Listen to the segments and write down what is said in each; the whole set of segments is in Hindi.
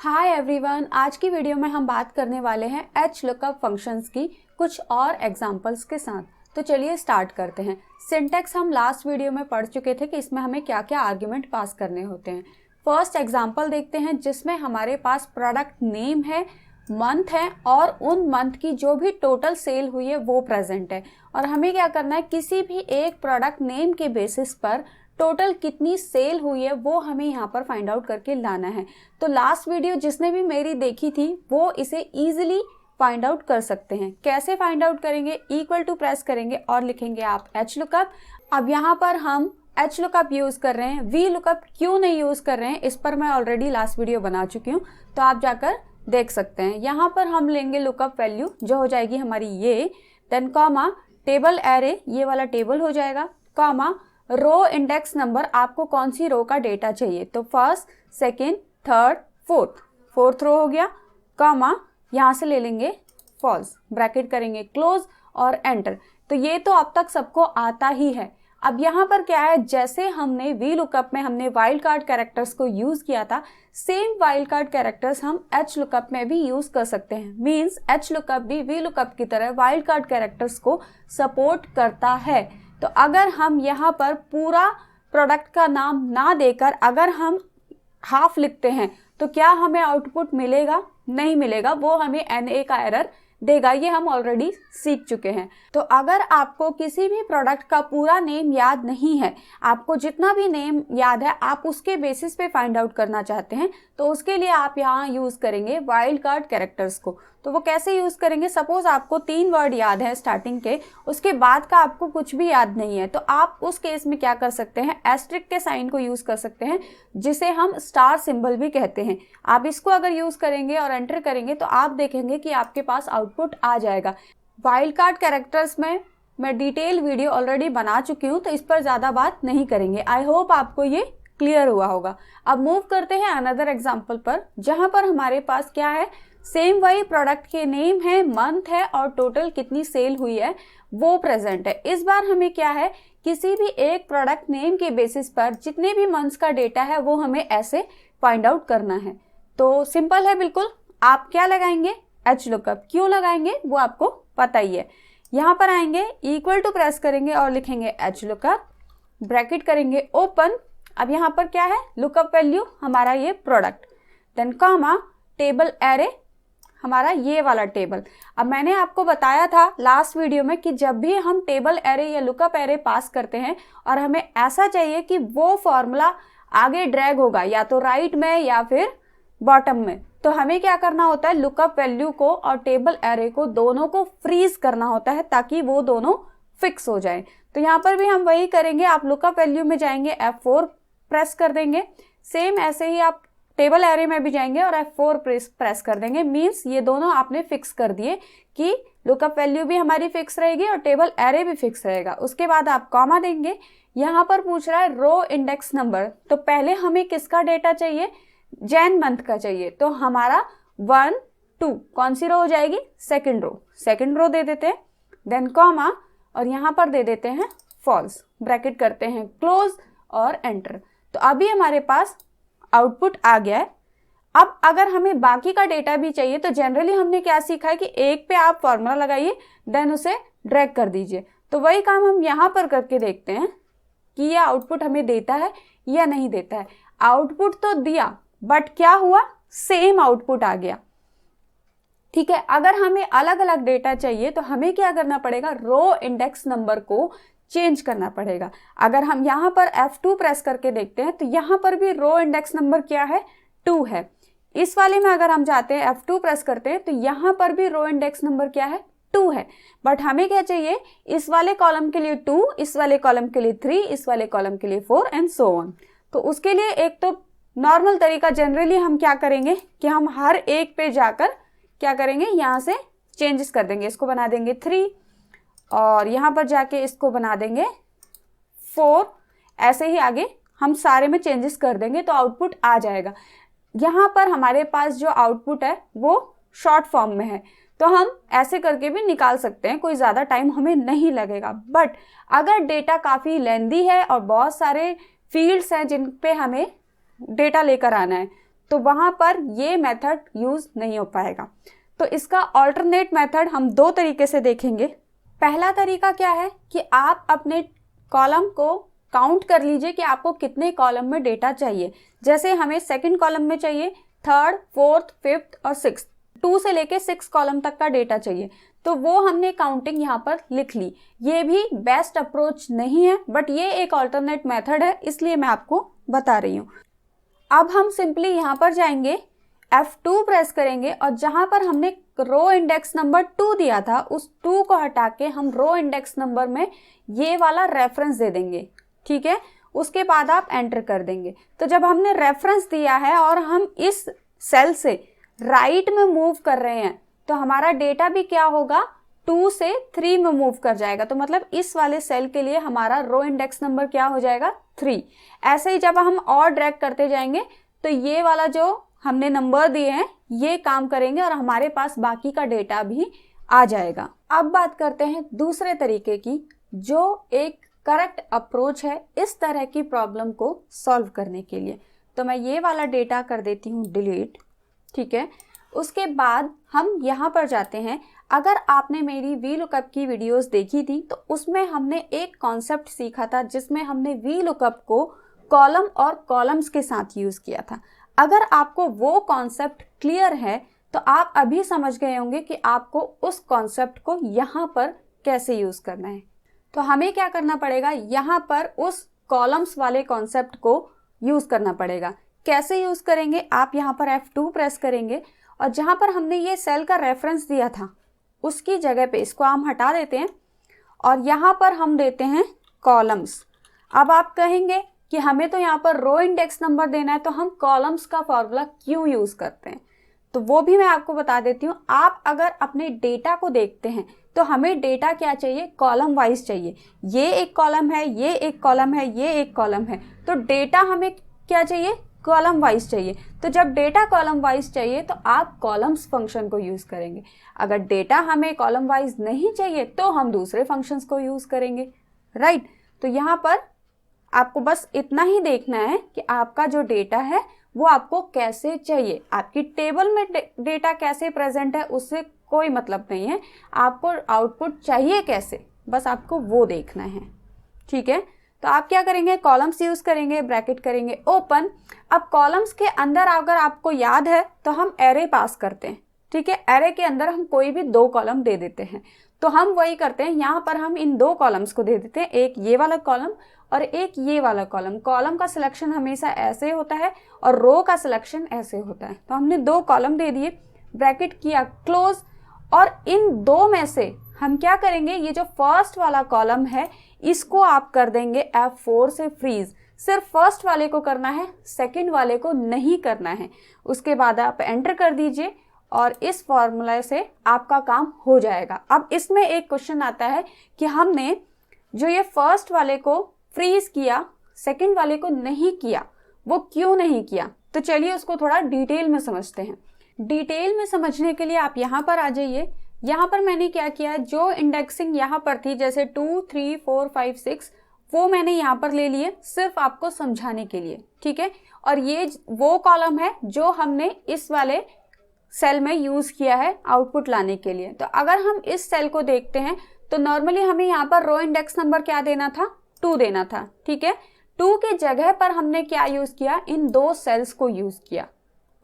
हाय एवरीवन, आज की वीडियो में हम बात करने वाले हैं एच लुकअप फंक्शंस की कुछ और एग्जांपल्स के साथ। तो चलिए स्टार्ट करते हैं। सिंटैक्स हम लास्ट वीडियो में पढ़ चुके थे कि इसमें हमें क्या क्या आर्ग्यूमेंट पास करने होते हैं। फर्स्ट एग्जांपल देखते हैं जिसमें हमारे पास प्रोडक्ट नेम है, मंथ है और उन मंथ की जो भी टोटल सेल हुई है वो प्रेजेंट है। और हमें क्या करना है, किसी भी एक प्रोडक्ट नेम के बेसिस पर टोटल कितनी सेल हुई है वो हमें यहाँ पर फाइंड आउट करके लाना है। तो लास्ट वीडियो जिसने भी मेरी देखी थी वो इसे इजीली फाइंड आउट कर सकते हैं। कैसे फाइंड आउट करेंगे, इक्वल टू प्रेस करेंगे और लिखेंगे आप एच लुकअप। अब यहाँ पर हम एच लुकअप यूज कर रहे हैं, वी लुकअप क्यों नहीं यूज कर रहे हैं इस पर मैं ऑलरेडी लास्ट वीडियो बना चुकी हूँ, तो आप जाकर देख सकते हैं। यहाँ पर हम लेंगे लुकअप वैल्यू जो हो जाएगी हमारी ये, देन कॉमा टेबल एरे, ये वाला टेबल हो जाएगा, कॉमा रो इंडेक्स नंबर, आपको कौन सी रो का डेटा चाहिए, तो first, second, third, fourth row हो गया, कॉमा यहाँ से ले लेंगे फॉल्स, ब्रैकेट करेंगे क्लोज और एंटर। तो ये तो अब तक सबको आता ही है। अब यहाँ पर क्या है, जैसे हमने वी लुकअप में हमने वाइल्ड कार्ड कैरेक्टर्स को यूज किया था, सेम वाइल्ड कार्ड कैरेक्टर्स हम एच लुकअप में भी यूज कर सकते हैं। मींस एच लुकअप भी वी लुकअप की तरह वाइल्ड कार्ड कैरेक्टर्स को सपोर्ट करता है। तो अगर हम यहाँ पर पूरा प्रोडक्ट का नाम ना देकर अगर हम हाफ लिखते हैं तो क्या हमें आउटपुट मिलेगा? नहीं मिलेगा, वो हमें NA का एरर देगा। ये हम ऑलरेडी सीख चुके हैं। तो अगर आपको किसी भी प्रोडक्ट का पूरा नेम याद नहीं है, आपको जितना भी नेम याद है आप उसके बेसिस पे फाइंड आउट करना चाहते हैं, तो उसके लिए आप यहाँ यूज करेंगे वाइल्ड कार्ड कैरेक्टर्स को। तो वो कैसे यूज करेंगे, सपोज आपको 3 वर्ड याद है स्टार्टिंग के, उसके बाद का आपको कुछ भी याद नहीं है, तो आप उस केस में क्या कर सकते हैं, एस्ट्रिक के साइन को यूज कर सकते हैं जिसे हम स्टार सिंबल भी कहते हैं। आप इसको अगर यूज करेंगे और एंटर करेंगे तो आप देखेंगे कि आपके पास आउटपुट आ जाएगा। वाइल्ड कार्ड कैरेक्टर्स में मैं डिटेल वीडियो ऑलरेडी बना चुकी हूँ, तो इस पर ज़्यादा बात नहीं करेंगे। आई होप आपको ये क्लियर हुआ होगा। अब मूव करते हैं अनदर एग्जाम्पल पर, जहाँ पर हमारे पास क्या है, सेम वही प्रोडक्ट के नेम है, मंथ है और टोटल कितनी सेल हुई है वो प्रेजेंट है। इस बार हमें क्या है, किसी भी एक प्रोडक्ट नेम के बेसिस पर जितने भी मंथ्स का डेटा है वो हमें ऐसे फाइंड आउट करना है। तो सिंपल है बिल्कुल। आप क्या लगाएंगे, एच लुकअप। क्यों लगाएंगे वो आपको पता ही है। यहाँ पर आएंगे, इक्वल टू प्रेस करेंगे और लिखेंगे एच लुकअप, ब्रैकेट करेंगे ओपन। अब यहाँ पर क्या है, लुकअप वैल्यू हमारा ये product, then comma table array, हमारा ये वाला टेबल। अब मैंने आपको बताया था लास्ट वीडियो में कि जब भी हम टेबल एरे या लुकअप एरे पास करते हैं और हमें ऐसा चाहिए कि वो फॉर्मूला आगे ड्रैग होगा या तो राइट में या फिर बॉटम में, तो हमें क्या करना होता है, लुकअप वैल्यू को और टेबल एरे को दोनों को फ्रीज करना होता है ताकि वो दोनों फिक्स हो जाए। तो यहाँ पर भी हम वही करेंगे। आप लुकअप वैल्यू में जाएंगे, F4 प्रेस कर देंगे। सेम ऐसे ही आप टेबल एरे में भी जाएंगे और F4 प्रेस कर देंगे। मीन्स ये दोनों आपने फिक्स कर दिए कि लुकअप वैल्यू भी हमारी फिक्स रहेगी और टेबल एरे भी फिक्स रहेगा। उसके बाद आप कॉमा देंगे। यहाँ पर पूछ रहा है रो इंडेक्स नंबर, तो पहले हमें किसका डेटा चाहिए, जैन मंथ का चाहिए। तो हमारा 1, 2 कौन सी रो हो जाएगी, सेकेंड रो दे देते हैं, देन कॉमा और यहाँ पर दे देते हैं फॉल्स, ब्रैकेट करते हैं क्लोज और एंटर। तो अभी हमारे पास आउटपुट आ गया है। अब अगर हमें बाकी का डेटा भी चाहिए तो जनरली हमने क्या सीखा है कि एक पे आप फॉर्मूला लगाइए, देन उसे ड्रैग कर दीजिए। तो वही काम हम यहाँ पर करके देखते हैं कि यह आउटपुट हमें देता है या नहीं देता है। आउटपुट तो दिया बट क्या हुआ, सेम आउटपुट आ गया। ठीक है, अगर हमें अलग अलग डेटा चाहिए तो हमें क्या करना पड़ेगा, रो इंडेक्स नंबर को चेंज करना पड़ेगा। अगर हम यहाँ पर F2 प्रेस करके देखते हैं तो यहाँ पर भी रो इंडेक्स नंबर क्या है, 2 है। इस वाले में अगर हम जाते हैं F2 प्रेस करते हैं तो यहाँ पर भी रो इंडेक्स नंबर क्या है, 2 है। बट हमें क्या चाहिए, इस वाले कॉलम के लिए 2, इस वाले कॉलम के लिए 3, इस वाले कॉलम के लिए 4 एंड सो ऑन। तो उसके लिए एक तो नॉर्मल तरीका, जनरली हम क्या करेंगे कि हम हर एक पे जाकर क्या करेंगे, यहाँ से चेंजेस कर देंगे। इसको बना देंगे 3 और यहाँ पर जाके इसको बना देंगे 4, ऐसे ही आगे हम सारे में चेंजेस कर देंगे तो आउटपुट आ जाएगा। यहाँ पर हमारे पास जो आउटपुट है वो शॉर्ट फॉर्म में है, तो हम ऐसे करके भी निकाल सकते हैं, कोई ज़्यादा टाइम हमें नहीं लगेगा। बट अगर डेटा काफ़ी लेंदी है और बहुत सारे फील्ड्स हैं जिन पे हमें डेटा लेकर आना है, तो वहां पर ये मेथड यूज नहीं हो पाएगा। तो इसका ऑल्टरनेट मेथड हम दो तरीके से देखेंगे। पहला तरीका क्या है कि आप अपने कॉलम को काउंट कर लीजिए कि आपको कितने कॉलम में डेटा चाहिए। जैसे हमें सेकंड कॉलम में चाहिए थर्ड, फोर्थ, फिफ्थ और सिक्स्थ, 2 से लेके 6 कॉलम तक का डेटा चाहिए, तो वो हमने काउंटिंग यहाँ पर लिख ली। ये भी बेस्ट अप्रोच नहीं है, बट ये एक ऑल्टरनेट मेथड है, इसलिए मैं आपको बता रही हूँ। अब हम सिंपली यहाँ पर जाएंगे, F2 प्रेस करेंगे और जहां पर हमने रो इंडेक्स नंबर 2 दिया था उस 2 को हटा के हम रो इंडेक्स नंबर में ये वाला रेफरेंस दे देंगे, ठीक है। उसके बाद आप एंटर कर देंगे। तो जब हमने रेफरेंस दिया है और हम इस सेल से राइट में मूव कर रहे हैं तो हमारा डेटा भी क्या होगा, 2 से 3 में मूव कर जाएगा। तो मतलब इस वाले सेल के लिए हमारा रो इंडेक्स नंबर क्या हो जाएगा, 3। ऐसे ही जब हम और ड्रैग करते जाएंगे तो ये वाला जो हमने नंबर दिए हैं ये काम करेंगे और हमारे पास बाकी का डेटा भी आ जाएगा। अब बात करते हैं दूसरे तरीके की, जो एक करेक्ट अप्रोच है इस तरह की प्रॉब्लम को सॉल्व करने के लिए। तो मैं ये वाला डेटा कर देती हूँ डिलीट, ठीक है। उसके बाद हम यहाँ पर जाते हैं। अगर आपने मेरी VLOOKUP की वीडियोस देखी थी तो उसमें हमने एक कॉन्सेप्ट सीखा था जिसमें हमने VLOOKUP को कॉलम और कॉलम्स के साथ यूज़ किया था। अगर आपको वो कॉन्सेप्ट क्लियर है तो आप अभी समझ गए होंगे कि आपको उस कॉन्सेप्ट को यहाँ पर कैसे यूज़ करना है। तो हमें क्या करना पड़ेगा, यहाँ पर उस कॉलम्स वाले कॉन्सेप्ट को यूज़ करना पड़ेगा। कैसे यूज़ करेंगे, आप यहाँ पर F2 प्रेस करेंगे और जहाँ पर हमने ये सेल का रेफरेंस दिया था उसकी जगह पे इसको हम हटा देते हैं और यहाँ पर हम देते हैं कॉलम्स। अब आप कहेंगे कि हमें तो यहाँ पर रो इंडेक्स नंबर देना है तो हम कॉलम्स का फॉर्मूला क्यों यूज़ करते हैं, तो वो भी मैं आपको बता देती हूँ। आप अगर अपने डेटा को देखते हैं तो हमें डेटा क्या चाहिए, कॉलम वाइज चाहिए। ये एक कॉलम है, ये एक कॉलम है, ये एक कॉलम है, तो डेटा हमें क्या चाहिए, कॉलम वाइज चाहिए। तो जब डेटा कॉलम वाइज चाहिए तो आप कॉलम्स फंक्शन को यूज़ करेंगे। अगर डेटा हमें कॉलम वाइज नहीं चाहिए तो हम दूसरे फंक्शंस को यूज़ करेंगे, राइट। तो यहाँ पर आपको बस इतना ही देखना है कि आपका जो डेटा है वो आपको कैसे चाहिए, आपकी टेबल में डेटा कैसे प्रेजेंट है उससे कोई मतलब नहीं है, आपको आउटपुट चाहिए कैसे, बस आपको वो देखना है, ठीक है। तो आप क्या करेंगे, कॉलम्स यूज़ करेंगे, ब्रैकेट करेंगे ओपन। अब कॉलम्स के अंदर अगर आपको याद है तो हम एरे पास करते हैं, ठीक है। एरे के अंदर हम कोई भी 2 कॉलम दे देते हैं, तो हम वही करते हैं। यहाँ पर हम इन 2 कॉलम्स को दे देते हैं, एक ये वाला कॉलम और एक ये वाला कॉलम। कॉलम का सिलेक्शन हमेशा ऐसे होता है और रो का सिलेक्शन ऐसे होता है। तो हमने 2 कॉलम दे दिए, ब्रैकेट किया क्लोज, और इन 2 में से हम क्या करेंगे, ये जो फर्स्ट वाला कॉलम है इसको आप कर देंगे F4 से फ्रीज। सिर्फ फर्स्ट वाले को करना है, सेकंड वाले को नहीं करना है। उसके बाद आप एंटर कर दीजिए और इस फॉर्मूला से आपका काम हो जाएगा। अब इसमें एक क्वेश्चन आता है कि हमने जो ये फर्स्ट वाले को फ्रीज किया, सेकंड वाले को नहीं किया, वो क्यों नहीं किया। तो चलिए उसको थोड़ा डिटेल में समझते हैं। डिटेल में समझने के लिए आप यहाँ पर आ जाइए। यहाँ पर मैंने क्या किया, जो इंडेक्सिंग यहाँ पर थी जैसे 2, 3, 4, 5, 6, वो मैंने यहाँ पर ले लिए सिर्फ आपको समझाने के लिए, ठीक है। और ये वो कॉलम है जो हमने इस वाले सेल में यूज किया है आउटपुट लाने के लिए। तो अगर हम इस सेल को देखते हैं तो नॉर्मली हमें यहाँ पर रो इंडेक्स नंबर क्या देना था, 2 देना था, ठीक है। 2 के जगह पर हमने क्या यूज किया, इन 2 सेल्स को यूज किया,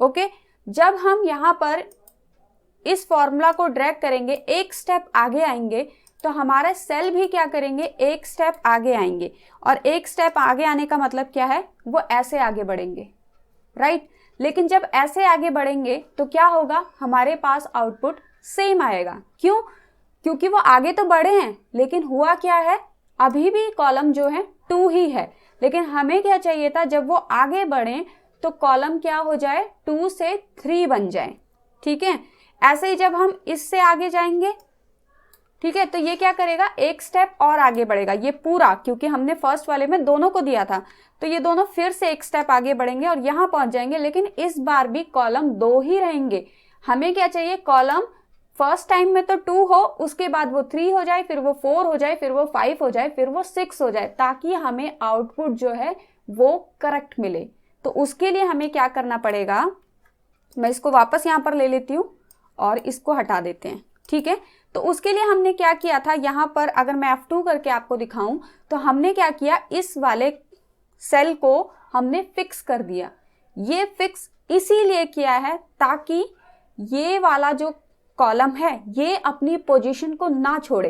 ओके। जब हम यहाँ पर इस फॉर्मूला को ड्रैग करेंगे, एक स्टेप आगे आएंगे, तो हमारे सेल भी क्या करेंगे, एक स्टेप आगे आएंगे। और एक स्टेप आगे आने का मतलब क्या है, वो ऐसे आगे बढ़ेंगे, राइट। लेकिन जब ऐसे आगे बढ़ेंगे तो क्या होगा, हमारे पास आउटपुट सेम आएगा। क्यों, क्योंकि वो आगे तो बढ़े हैं लेकिन हुआ क्या है, अभी भी कॉलम जो है 2 ही है। लेकिन हमें क्या चाहिए था, जब वो आगे बढ़े तो कॉलम क्या हो जाए, 2 से 3 बन जाए, ठीक है। ऐसे ही जब हम इससे आगे जाएंगे, ठीक है, तो ये क्या करेगा, एक स्टेप और आगे बढ़ेगा। ये पूरा, क्योंकि हमने फर्स्ट वाले में दोनों को दिया था, तो ये दोनों फिर से एक स्टेप आगे बढ़ेंगे और यहाँ पहुंच जाएंगे। लेकिन इस बार भी कॉलम 2 ही रहेंगे। हमें क्या चाहिए, कॉलम फर्स्ट टाइम में तो 2 हो, उसके बाद वो 3 हो जाए, फिर वो 4 हो जाए, फिर वो 5 हो जाए, फिर वो 6 हो जाए, ताकि हमें आउटपुट जो है वो करेक्ट मिले। तो उसके लिए हमें क्या करना पड़ेगा, मैं इसको वापस यहाँ पर ले लेती हूँ और इसको हटा देते हैं, ठीक है। तो उसके लिए हमने क्या किया था, यहाँ पर अगर मैं F2 करके आपको दिखाऊं तो हमने क्या किया, इस वाले सेल को हमने फिक्स कर दिया। ये फिक्स इसीलिए किया है ताकि ये वाला जो कॉलम है ये अपनी पोजीशन को ना छोड़े,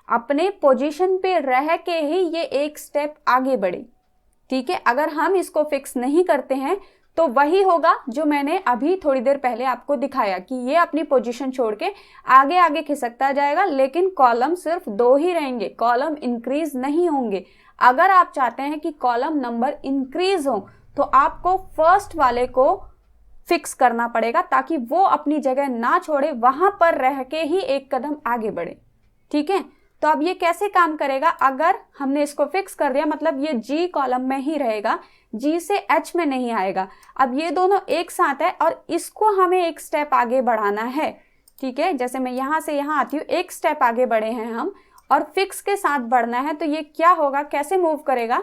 अपने पोजीशन पे रह के ही ये एक स्टेप आगे बढ़े, ठीक है। अगर हम इसको फिक्स नहीं करते हैं तो वही होगा जो मैंने अभी थोड़ी देर पहले आपको दिखाया कि ये अपनी पोजीशन छोड़ के आगे आगे खिसकता जाएगा, लेकिन कॉलम सिर्फ 2 ही रहेंगे, कॉलम इंक्रीज नहीं होंगे। अगर आप चाहते हैं कि कॉलम नंबर इंक्रीज हो तो आपको फर्स्ट वाले को फिक्स करना पड़ेगा ताकि वो अपनी जगह ना छोड़े, वहां पर रह के ही एक कदम आगे बढ़े, ठीक है। तो अब ये कैसे काम करेगा, अगर हमने इसको फिक्स कर दिया मतलब ये G कॉलम में ही रहेगा, G से H में नहीं आएगा। अब ये दोनों एक साथ है और इसको हमें एक स्टेप आगे बढ़ाना है, ठीक है। जैसे मैं यहाँ से यहाँ आती हूँ, एक स्टेप आगे बढ़े हैं हम और फिक्स के साथ बढ़ना है, तो ये क्या होगा, कैसे मूव करेगा,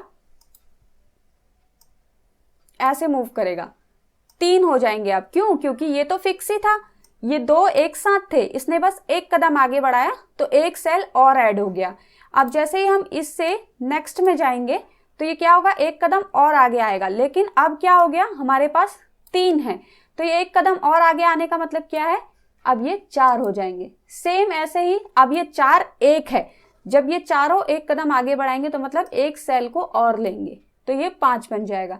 ऐसे मूव करेगा, 3 हो जाएंगे अब। क्यों, क्योंकि ये तो फिक्स ही था, ये 2 एक साथ थे, इसने बस एक कदम आगे बढ़ाया तो एक सेल और ऐड हो गया। अब जैसे ही हम इससे नेक्स्ट में जाएंगे तो ये क्या होगा, एक कदम और आगे आएगा, लेकिन अब क्या हो गया, हमारे पास 3 है, तो ये एक कदम और आगे आने का मतलब क्या है, अब ये 4 हो जाएंगे। सेम ऐसे ही अब ये 4 1 है, जब ये चारों एक कदम आगे बढ़ाएंगे तो मतलब एक सेल को और लेंगे तो ये 5 बन जाएगा।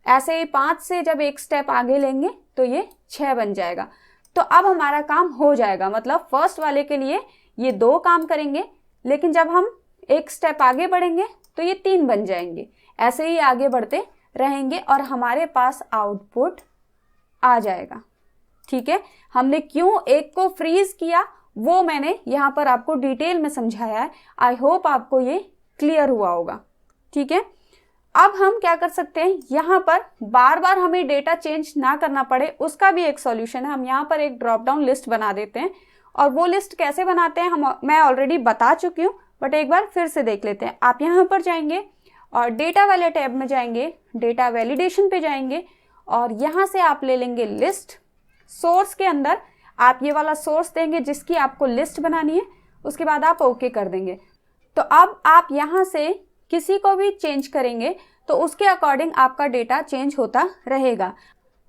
ऐसे ही 5 से जब एक स्टेप आगे लेंगे तो ये 6 बन जाएगा। तो अब हमारा काम हो जाएगा, मतलब फर्स्ट वाले के लिए ये 2 काम करेंगे, लेकिन जब हम एक स्टेप आगे बढ़ेंगे तो ये 3 बन जाएंगे। ऐसे ही आगे बढ़ते रहेंगे और हमारे पास आउटपुट आ जाएगा, ठीक है। हमने क्यों एक को फ्रीज किया वो मैंने यहाँ पर आपको डिटेल में समझाया है। आई होप आपको ये क्लियर हुआ होगा, ठीक है। अब हम क्या कर सकते हैं, यहाँ पर बार बार हमें डेटा चेंज ना करना पड़े उसका भी एक सॉल्यूशन है। हम यहाँ पर एक ड्रॉप डाउन लिस्ट बना देते हैं और वो लिस्ट कैसे बनाते हैं मैं ऑलरेडी बता चुकी हूँ, बट एक बार फिर से देख लेते हैं। आप यहाँ पर जाएंगे और डेटा वाले टैब में जाएंगे, डेटा वैलिडेशन पे जाएंगे और यहाँ से आप ले लेंगे लिस्ट। सोर्स के अंदर आप ये वाला सोर्स देंगे जिसकी आपको लिस्ट बनानी है, उसके बाद आप ओके कर देंगे। तो अब आप यहाँ से किसी को भी चेंज करेंगे तो उसके अकॉर्डिंग आपका डेटा चेंज होता रहेगा।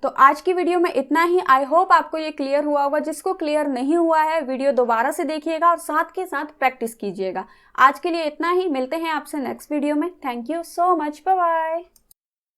तो आज की वीडियो में इतना ही। आई होप आपको ये क्लियर हुआ होगा। जिसको क्लियर नहीं हुआ है वीडियो दोबारा से देखिएगा और साथ के साथ प्रैक्टिस कीजिएगा। आज के लिए इतना ही, मिलते हैं आपसे नेक्स्ट वीडियो में। Thank you so much, bye bye.